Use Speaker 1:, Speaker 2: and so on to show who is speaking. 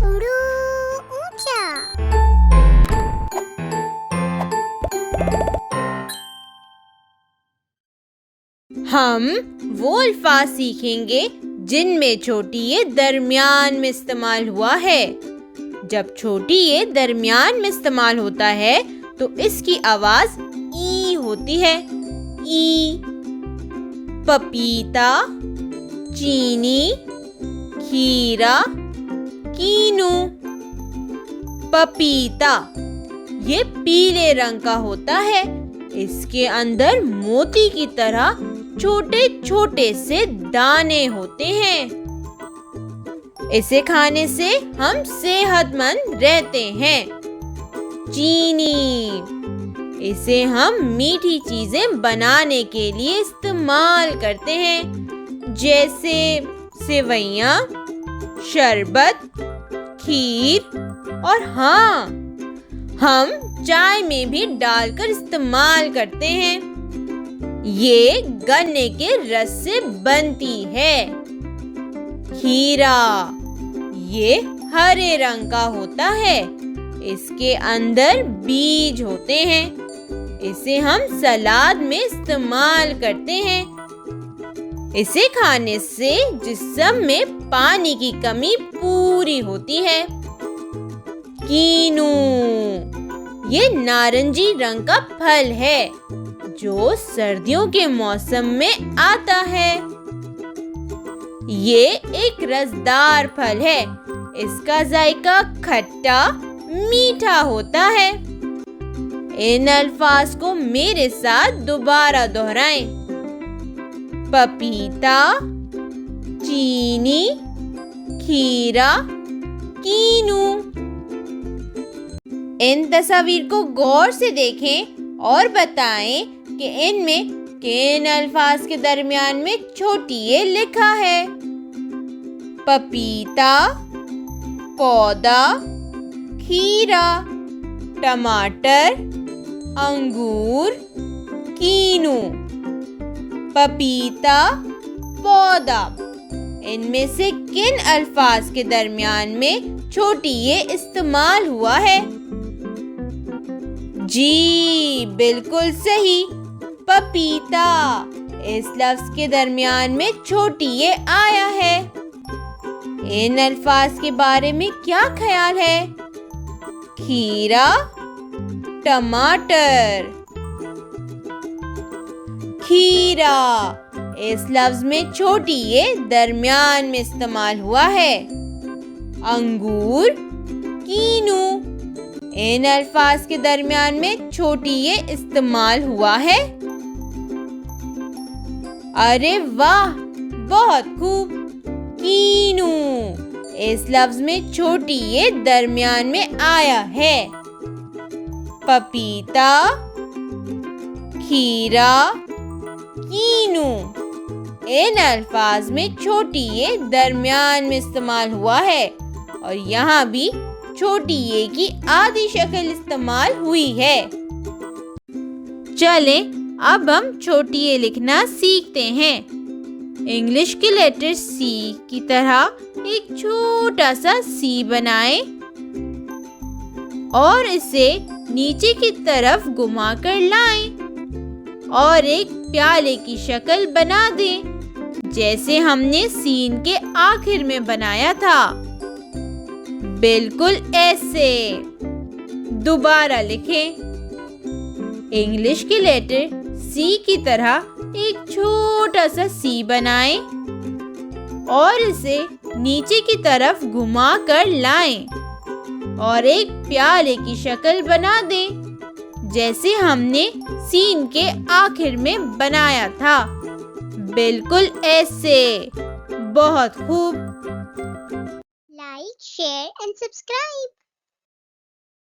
Speaker 1: उड़ू ऊंचा।
Speaker 2: हम वो अल्फाज सीखेंगे जिनमें छोटी ये दरमियान में इस्तेमाल हुआ है। जब छोटी ये दरमियान में इस्तेमाल होता है तो इसकी आवाज ई होती है। ई। पपीता, चीनी, खीरा, कीनू। पपीता ये पीले रंग का होता है। इसके अंदर मोती की तरह छोटे छोटे से दाने होते हैं। इसे खाने से हम सेहतमंद रहते हैं। चीनी इसे हम मीठी चीजें बनाने के लिए इस्तेमाल करते हैं, जैसे सेवइयाँ, शरबत, खीर और हाँ, हम चाय में भी डालकर इस्तेमाल करते हैं। ये गन्ने के रस से बनती है। खीरा ये हरे रंग का होता है। इसके अंदर बीज होते हैं। इसे हम सलाद में इस्तेमाल करते हैं। इसे खाने से जिस्म में पानी की कमी पूरी होती है। कीनू ये नारंगी रंग का फल है जो सर्दियों के मौसम में आता है। ये एक रसदार फल है। इसका जायका खट्टा मीठा होता है। इन अल्फाज को मेरे साथ दोबारा दोहराएं। पपीता, चीनी, खीरा, कीनू। इन तस्वीर को गौर से देखें और बताएं कि इनमें किन अल्फाज के दरमियान में छोटी ये लिखा है। पपीता, पौधा, खीरा, टमाटर, अंगूर, कीनू। पपीता, पौधा, इनमें से किन अल्फाज के दरमियान में छोटी ये इस्तेमाल हुआ है? जी बिल्कुल सही, पपीता। इस लफ्ज के दरमियान में छोटी ये आया है। इन अल्फाज के बारे में क्या ख्याल है? खीरा, टमाटर। खीरा इस लफ्ज में छोटी ये दरमियान में इस्तेमाल हुआ है। अंगूर, कीनू। इन अल्फाज के दरमियान में छोटी ये इस्तेमाल हुआ है। अरे वाह, बहुत खूब। कीनू इस लफ्ज में छोटी ये दरमियान में आया है। पपीता, खीरा, कीनू। इन अल्फाज में छोटी ये दरमियान में इस्तेमाल हुआ है और यहाँ भी छोटी ये की आधी शक्ल इस्तेमाल हुई है। चलें अब हम छोटी ये लिखना सीखते हैं। इंग्लिश के लेटर सी की तरह एक छोटा सा सी बनाएं और इसे नीचे की तरफ घुमाकर लाएं और एक प्याले की शक्ल बना दें, जैसे हमने सीन के आखिर में बनाया था। बिल्कुल ऐसे। दोबारा लिखें। इंग्लिश के लेटर सी की तरह एक छोटा सा सी बनाएं और इसे नीचे की तरफ घुमा कर लाएं और एक प्याले की शक्ल बना दें, जैसे हमने सीन के आखिर में बनाया था। बिल्कुल ऐसे। बहुत खूब।
Speaker 1: Like, share and subscribe.